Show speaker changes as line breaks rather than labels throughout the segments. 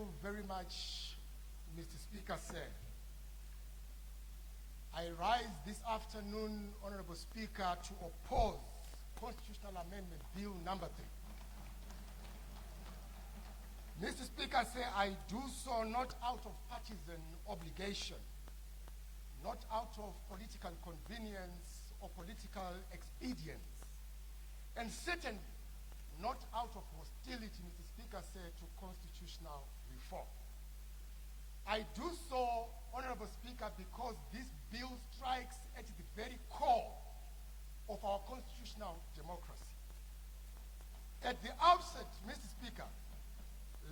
you very much, Mr. Speaker, sir. I rise this afternoon, Honorable Speaker, to oppose Constitutional Amendment Bill number 3. Mr. Speaker, sir, I do so not out of partisan obligation, not out of political convenience or political expedience, and certainly not out of hostility, Mr. Speaker, sir, to constitutional reform. I do so, Honorable Speaker, because this bill strikes at the very core of our constitutional democracy. At the outset, Mr. Speaker,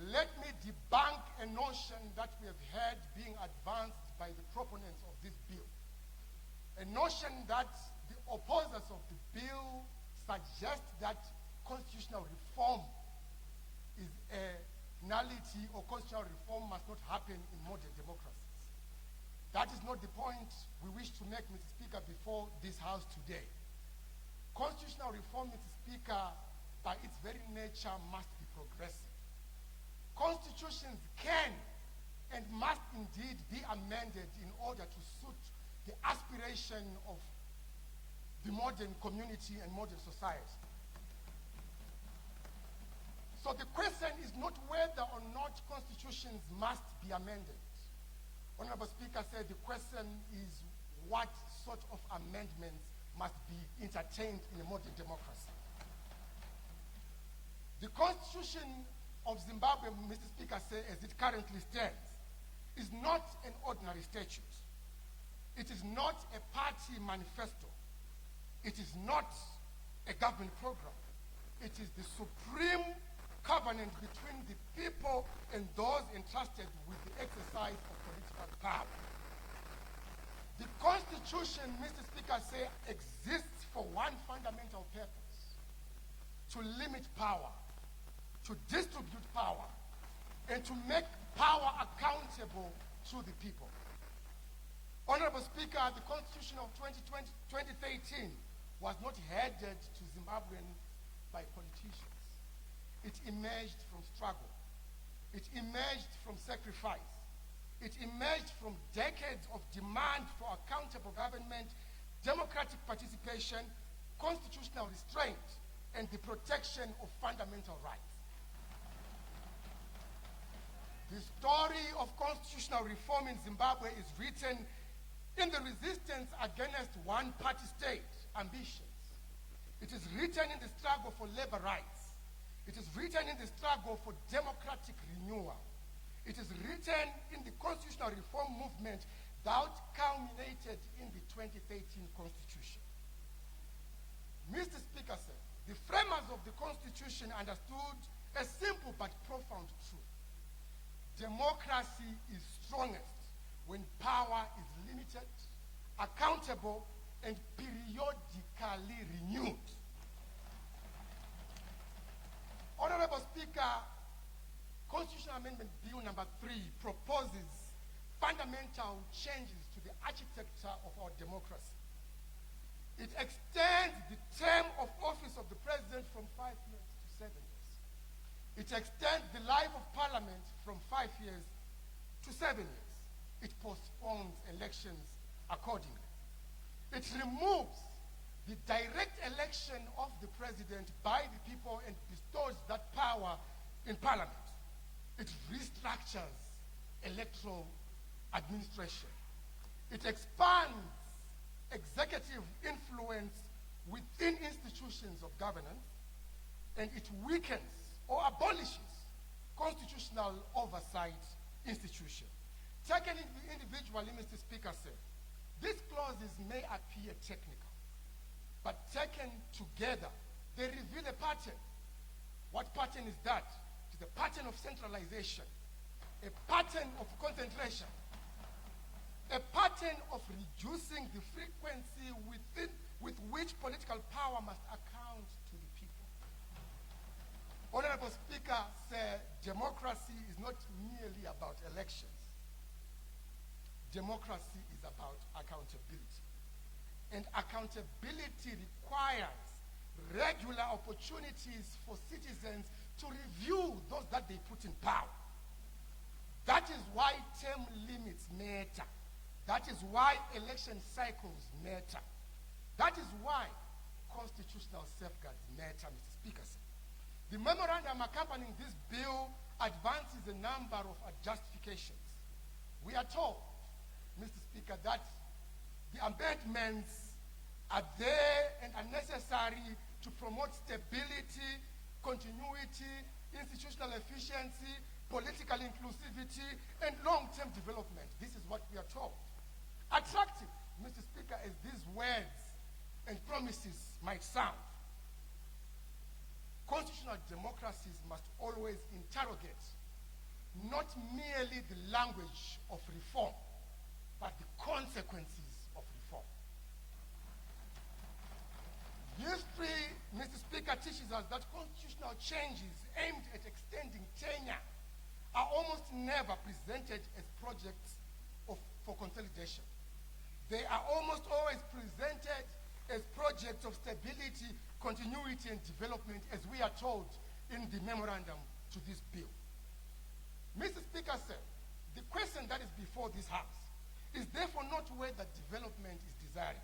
let me debunk a notion that we have heard being advanced by the proponents of this bill. A notion that the opposers of the bill suggest that constitutional reform is a nullity, or constitutional reform must not happen in modern democracies. That is not the point we wish to make, Mr. Speaker, before this House today. Constitutional reform, Mr. Speaker, by its very nature must be progressive. Constitutions can and must indeed be amended in order to suit the aspiration of the modern community and modern society. So the question is not whether or not constitutions must be amended. Honorable Speaker said the question is what sort of amendments must be entertained in a modern democracy. The Constitution of Zimbabwe, Mr. Speaker, said, as it currently stands, is not an ordinary statute. It is not a party manifesto. It is not a government program. It is the supreme covenant between the people and those entrusted with the exercise of political power. The Constitution, Mr. Speaker, says exists for one fundamental purpose: to limit power, to distribute power, and to make power accountable to the people. Honorable Speaker, the Constitution of 2013 was not handed to Zimbabweans by politicians. It emerged from struggle. It emerged from sacrifice. It emerged from decades of demand for accountable government, democratic participation, constitutional restraint, and the protection of fundamental rights. The story of constitutional reform in Zimbabwe is written in the resistance against one-party state ambitions. It is written in the struggle for labor rights. It is written in the struggle for democratic renewal. It is written in the constitutional reform movement that culminated in the 2013 Constitution. Mr. Speaker, sir, the framers of the Constitution understood a simple but profound truth. Democracy is strongest when power is limited, accountable, and periodically renewed. Honorable Speaker, Constitutional Amendment Bill number 3 proposes fundamental changes to the architecture of our democracy. It extends the term of office of the President from 5 years to 7 years. It extends the life of Parliament from 5 years to 7 years. It postpones elections accordingly. It removes the direct election of the President by the people and bestows that power in Parliament. It restructures electoral administration. It expands executive influence within institutions of governance, and it weakens or abolishes constitutional oversight institutions. Taken individually, Mr. Speaker said, these clauses may appear technical, but taken together, they reveal a pattern. What pattern is that? It is a pattern of centralization, a pattern of concentration, a pattern of reducing the frequency with which political power must account to the people. Honorable Speaker, sir, democracy is not merely about elections. Democracy is about accountability. And accountability requires regular opportunities for citizens to review those that they put in power. is why term limits matter. That is why election cycles matter. That is why constitutional safeguards matter, Mr. Speaker. The memorandum accompanying this bill advances a number of justifications. We are told, Mr. Speaker, that the amendments are there and are necessary to promote stability, continuity, institutional efficiency, political inclusivity, and long-term development. This is what we are told. Attractive, Mr. Speaker, as these words and promises might sound, constitutional democracies must always interrogate not merely the language of reform, but the consequences of reform. History, Mr. Speaker, teaches us that constitutional changes aimed at extending tenure are almost never presented as projects for consolidation. They are almost always presented as projects of stability, continuity, and development, as we are told in the memorandum to this bill. Mr. Speaker said, the question that is before this House is therefore not whether development is desirable.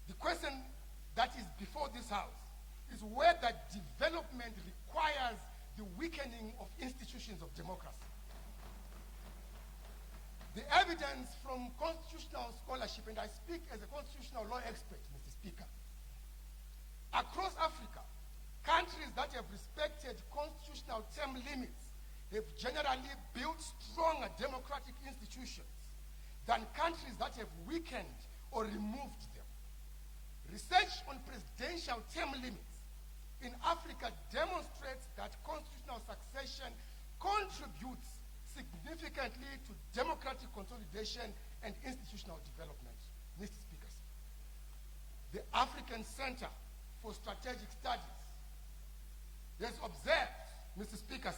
The question that is before this House is whether development requires the weakening of institutions of democracy. The evidence from constitutional scholarship, and I speak as a constitutional law expert, Mr. Speaker, across Africa, countries that have respected constitutional term limits have generally built stronger democratic institutions than countries that have weakened or removed them. Research on presidential term limits in Africa demonstrates that constitutional succession contributes significantly to democratic consolidation and institutional development. Mr. Speaker, the African Center for Strategic Studies has observed, Mr. Speaker,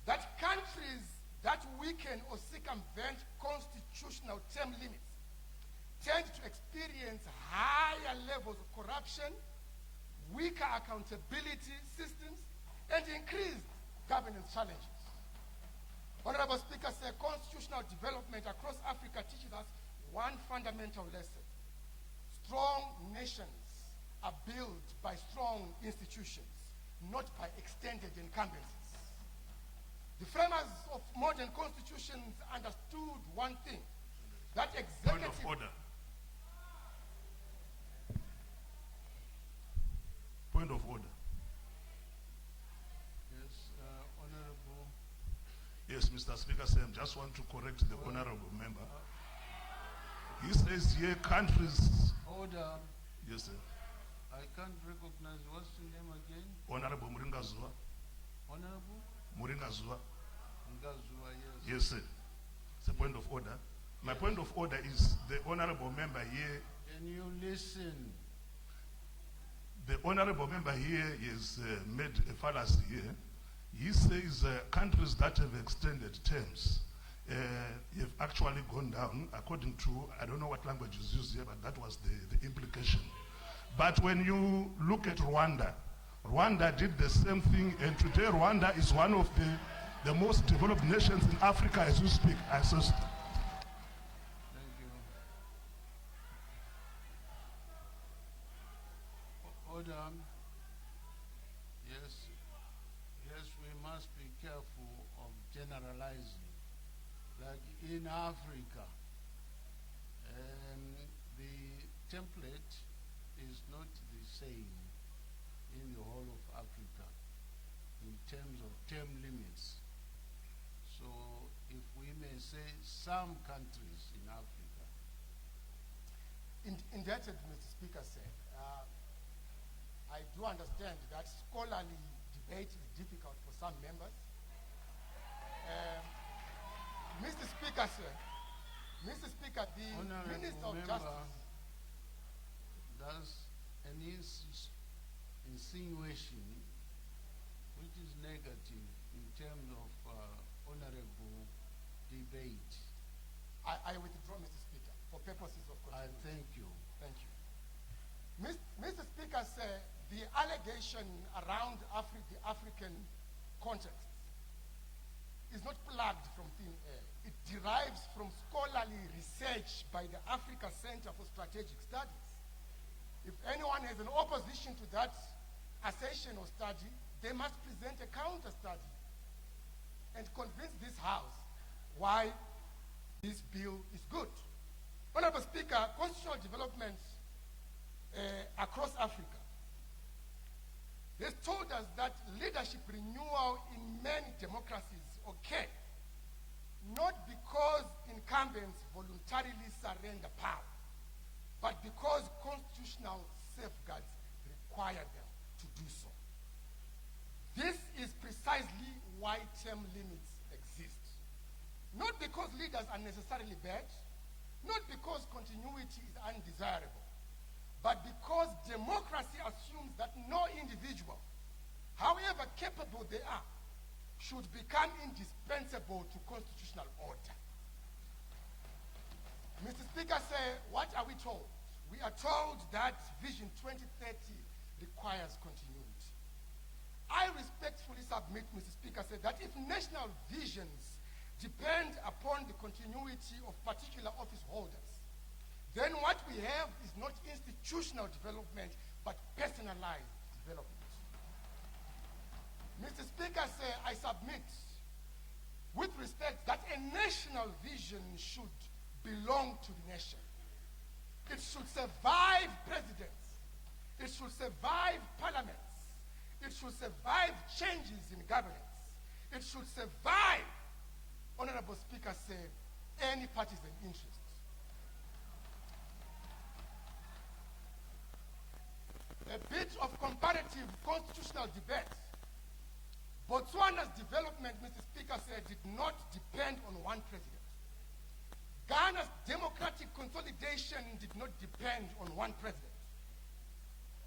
that countries that weaken or circumvent constitutional term limits tend to experience higher levels of corruption, weaker accountability systems, and increased governance challenges. Honorable Speaker, constitutional development across Africa teaches us one fundamental lesson. Strong nations are built by strong institutions, not by extended incumbencies. The framers of modern constitutions understood one thing, that executive...
Point of order. Point of order.
Yes, Honorable.
Yes, Mr. Speaker, I just want to correct the honorable member. He says here countries...
Order.
Yes, sir.
I can't recognize. What's your name again?
Honorable Muringazua.
Honorable?
Muringazua.
Ngazua, yes.
Yes, sir. It's a point of order. My point of order is the honorable member here.
Can you listen?
The honorable member here has made a fallacy here. He says countries that have extended terms have actually gone down, according to, I don't know what language is used here, but that was the implication. But when you look at Rwanda, Rwanda did the same thing, and today Rwanda is one of the most developed nations in Africa as we speak.
Thank you. Order. Yes, we must be careful of generalizing. Like in Africa, the template is not the same in the whole of Africa in terms of term limits. So if we may say some countries in Africa.
Indebted, Mr. Speaker, I do understand that scholarly debate is difficult for some members. Mr. Speaker, the
Honorable
Minister of
member,
Justice.
That's an insinuation which is negative in terms of honorable debate.
I withdraw, Mr. Speaker, for purposes of
I
continuity.
thank you.
Thank you. Mr. Speaker, the allegation around the African context is not plugged derives from scholarly research by the Africa Center for Strategic Studies. If anyone has an opposition to that assertion or study, they must present a counter study and convince this House why this bill is good. Honorable Speaker, constitutional developments across Africa has told us that leadership renewal in many democracies occur not because incumbents voluntarily surrender power, but because constitutional safeguards require them to do so. This is precisely why term limits exist. Not because leaders are necessarily bad, not because continuity is undesirable, but because democracy assumes that no individual, however capable they are, should become indispensable to constitutional order. Mr. Speaker, what are we told? We are told that Vision 2030 requires continuity. I respectfully submit, Mr. Speaker, that if national visions depend upon the continuity of particular office holders, then what we have is not institutional development, but personalized development. Mr. Speaker, I submit with respect that a national vision should belong to the nation. It should survive presidents. It should survive parliaments. It should survive changes in governance. It should survive, Honorable Speaker, any partisan interests. A bit of comparative constitutional debate. Botswana's development, Mr. Speaker, did not depend on one president. Ghana's democratic consolidation did not depend on one president.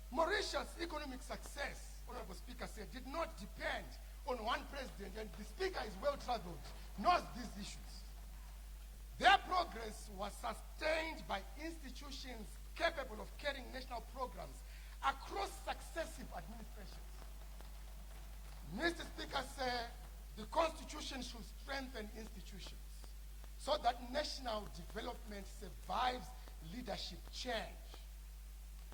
Mauritius' economic success, Honorable Speaker, did not depend on one president, and the Speaker is well-traveled, knows these issues. Their progress was sustained by institutions capable of carrying national programs across successive administrations. Mr. Speaker, the Constitution should strengthen institutions so that national development survives leadership change.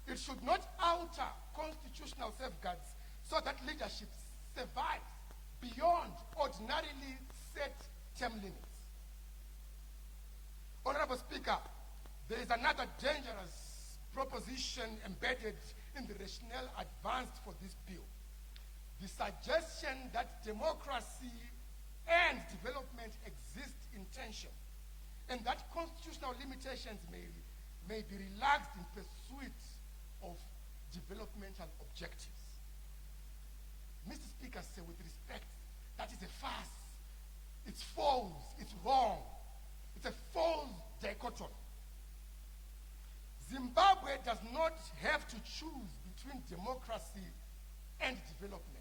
It should not alter constitutional safeguards so that leadership survives beyond ordinarily set term limits. Honorable Speaker, there is another dangerous proposition embedded in the rationale advanced for this bill. The suggestion that democracy and development exist in tension, and that constitutional limitations may be relaxed in pursuit of developmental objectives. Mr. Speaker, with respect, that is a farce. It's false, it's wrong. It's a false dichotomy. Zimbabwe does not have to choose between democracy and development.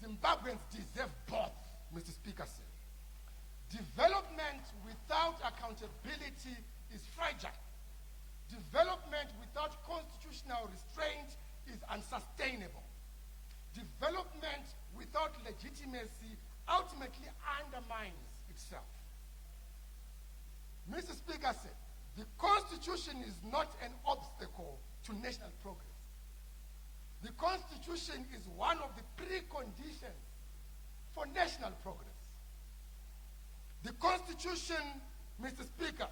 Zimbabweans deserve both, Mr. Speaker. Development without accountability is fragile. Development without constitutional restraint is unsustainable. Development without legitimacy ultimately undermines itself. Mr. Speaker, the Constitution is not an obstacle to national progress. The Constitution is one of the preconditions for national progress. The Constitution, Mr. Speaker,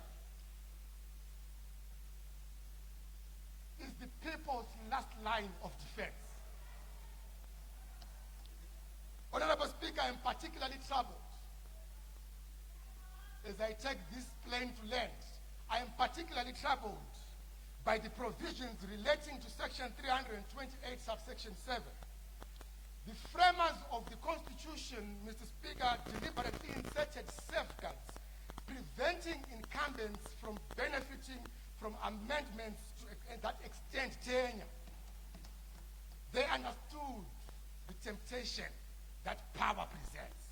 is the people's last line of defense. Honorable Speaker, I am particularly troubled as I take this plane to land. I am particularly troubled by the provisions relating to Section 328, subsection 7. The framers of the Constitution, Mr. Speaker, deliberately inserted safeguards preventing incumbents from benefiting from amendments that extend tenure. They understood the temptation that power presents.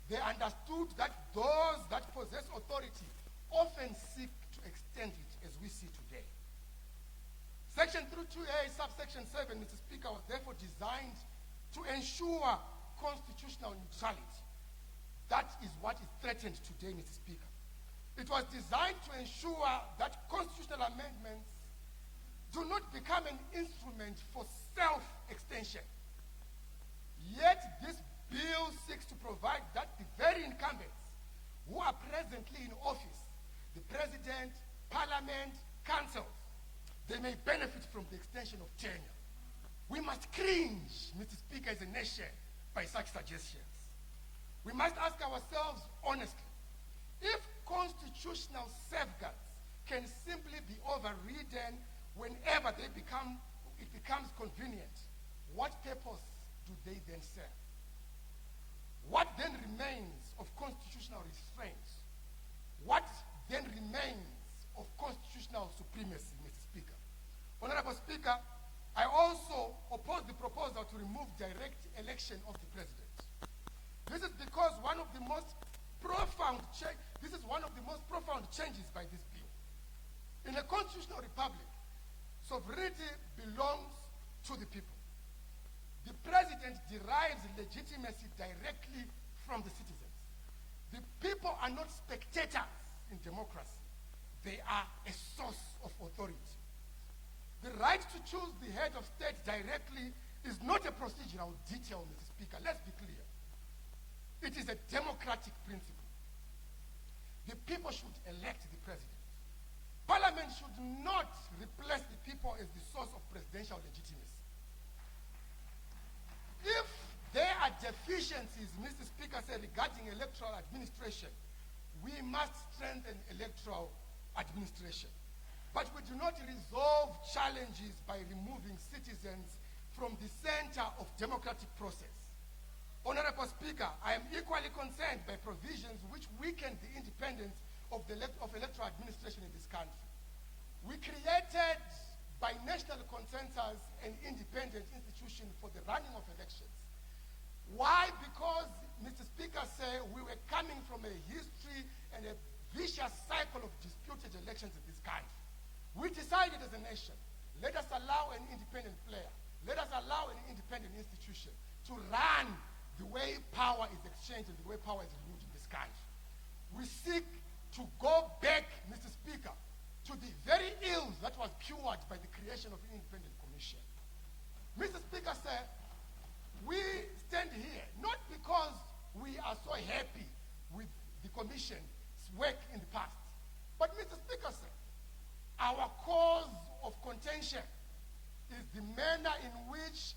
They understood that those that possess authority often seek to extend it, as we see today. Section 328, subsection 7, Mr. Speaker, was therefore designed to ensure constitutional neutrality. That is what is threatened today, Mr. Speaker. It was designed to ensure that constitutional amendments do not become an instrument for self-extension. Yet this bill seeks to provide that the very incumbents who are presently in office, the president, parliament, councils, they may benefit from the extension of tenure. We must cringe, Mr. Speaker, as a nation by such suggestions. We must ask ourselves honestly, if constitutional safeguards can simply be overridden whenever it becomes convenient, what purpose do they then serve? What then remains of constitutional restraints? What then remains of constitutional supremacy, Mr. Speaker? Honorable Speaker, I also oppose the proposal to remove direct election of the president. This is because one of the most profound changes by this bill. In a constitutional republic, sovereignty belongs to the people. The president derives legitimacy directly from the citizens. The people are not spectators in democracy. They are a source of authority. The right to choose the head of state directly is not a procedural detail, Mr. Speaker. Let's be clear. It is a democratic principle. The people should elect the president. Parliament should not replace the people as the source of presidential legitimacy. If there are deficiencies, Mr. Speaker said, regarding electoral administration, we must strengthen electoral administration. But we do not resolve challenges by removing citizens from the center of democratic process. Honorable Speaker, I am equally concerned by provisions which weaken the independence of electoral administration in this country. We created, by national consensus, an independent institution for the running of elections. Why? Because, Mr. Speaker said, we were coming from a history and a vicious cycle of disputed elections in this country. We decided as a nation, let us allow an independent player, let us allow an independent institution to run the way power is exchanged and the way power is removed in this country. We seek to go back, Mr. Speaker, to the very ills that was cured by the creation of an independent commission. Mr. Speaker said, we stand here not because we are so happy with the commission's work in the past, but Mr. Speaker said, our cause of contention is the manner in which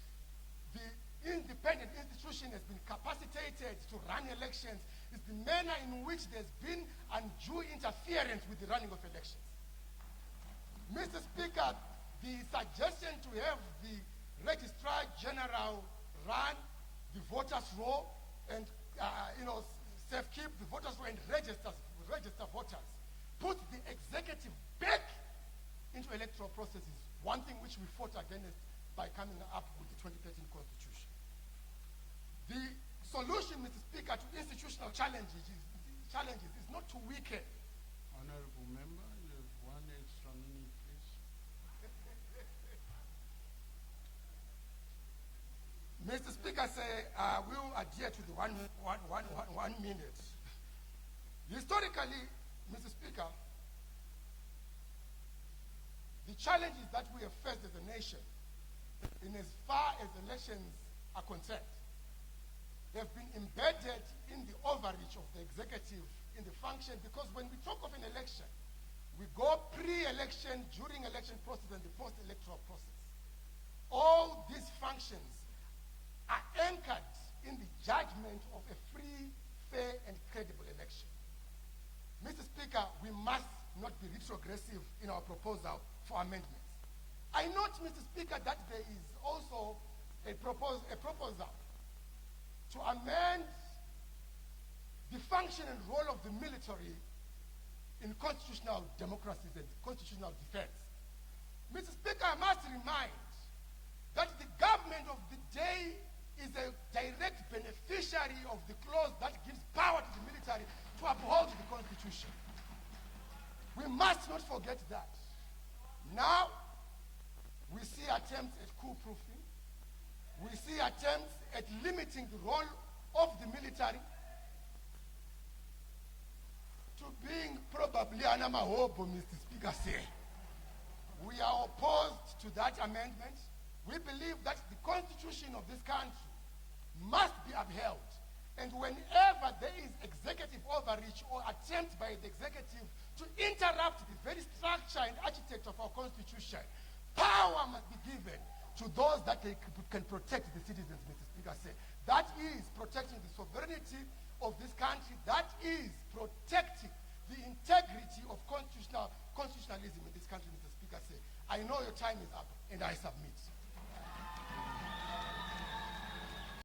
the independent institution has been capacitated to run elections, is the manner in which there's been undue interference with the running of elections. Mr. Speaker, the suggestion to have the Registrar General run the voters' roll and safekeep the voters' roll and register voters, put the executive back into electoral processes, one thing which we fought against by coming up with the 2013 Constitution. The solution, Mr. Speaker, to institutional challenges is not to weaken.
Honorable member, you have 1 extra minute, please.
Mr. Speaker, we will adhere to the one minute. Historically, Mr. Speaker, the challenges that we have faced as a nation, in as far as elections are concerned, have been embedded in the overreach of the executive in the function, because when we talk of an election, we go pre-election, during election process, and the post-electoral process. All these functions are anchored in the judgment of a free, fair, and credible election. Mr. Speaker, we must not be retrogressive in our proposal for amendments. I note, Mr. Speaker, that there is also a proposal to amend the function and role of the military in constitutional democracies and constitutional defense. Mr. Speaker, I must remind that the government of the day is a direct beneficiary of the clause that gives power to the military to uphold the Constitution. We must not forget that. Now, we see attempts at coup-proofing. We see attempts at limiting the role of the military. To being probably anamahobo, Mr. Speaker, say, we are opposed to that amendment. We believe that the constitution of this country must be upheld. And whenever there is executive overreach or attempt by the executive to interrupt the very structure and architecture of our constitution, power must be given to those that can protect the citizens, Mr. Speaker said. That is protecting the sovereignty of this country. That is protecting the integrity of constitutionalism in this country, Mr. Speaker said. I know your time is up, and I submit.